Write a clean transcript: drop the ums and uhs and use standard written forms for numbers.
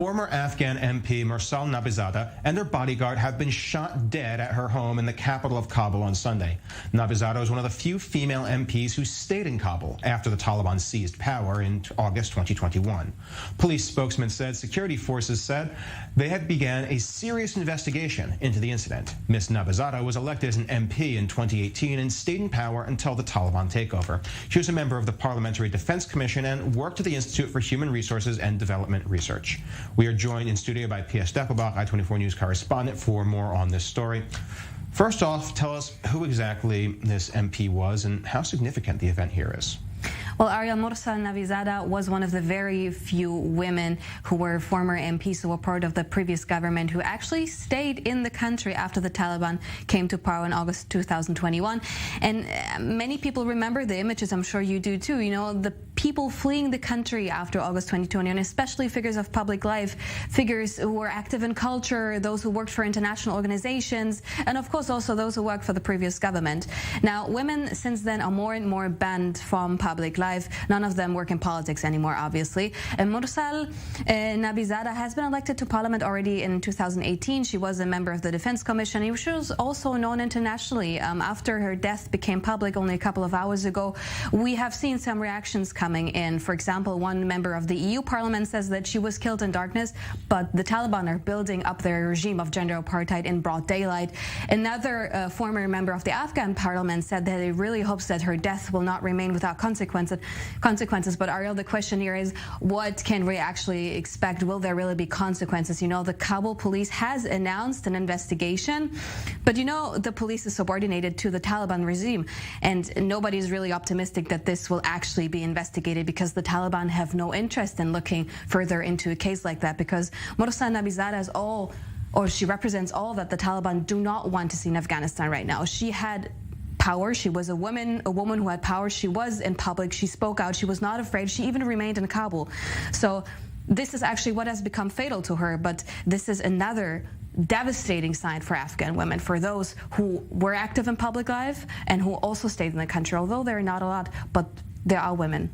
Former Afghan MP Mursal Nabizada and their bodyguard have been shot dead at her home in the capital of Kabul on Sunday. Nabizada was one of the few female MPs who stayed in Kabul after the Taliban seized power in August 2021. Police spokesman said security forces said they had began a serious investigation into the incident. Ms. Nabizada was elected as an MP in 2018 and stayed in power until the Taliban takeover. She was a member of the Parliamentary Defense Commission and worked at the Institute for Human Resources and Development Research. We are joined in studio by Pia Stepelbach, I-24 News correspondent, for more on this story. First off, tell us who exactly this MP was and how significant the event here is. Well, Ariel, Mursal Nabizada was one of the very few women who were former MPs who were part of the previous government who actually stayed in the country after the Taliban came to power in August 2021. And many people remember the images, I'm sure you do too, you know, the people fleeing the country after August 2021, especially figures of public life, figures who were active in culture, those who worked for international organizations, and of course also those who worked for the previous government. Now, women since then are more and more banned from public life. None of them work in politics anymore, obviously. And Mursal Nabizada has been elected to parliament already in 2018. She was a member of the Defense Commission. She was also known internationally. After her death became public only a couple of hours ago, we have seen some reactions coming in. For example, one member of the EU Parliament says that she was killed in darkness, but the Taliban are building up their regime of gender apartheid in broad daylight. Another former member of the Afghan Parliament said that he really hopes that her death will not remain without consequences. But Ariel, the question here is, what can we actually expect? Will there really be consequences? You know, the Kabul police has announced an investigation, but you know, the police is subordinated to the Taliban regime, and nobody's really optimistic that this will actually be investigated because the Taliban have no interest in looking further into a case like that, because Mursal Nabizada is she represents all that the Taliban do not want to see in Afghanistan right now. She had power. She was a woman who had power. She was in public. She spoke out. She was not afraid. She even remained in Kabul. So this is actually what has become fatal to her. But this is another devastating sign for Afghan women, for those who were active in public life and who also stayed in the country, although there are not a lot, but there are women.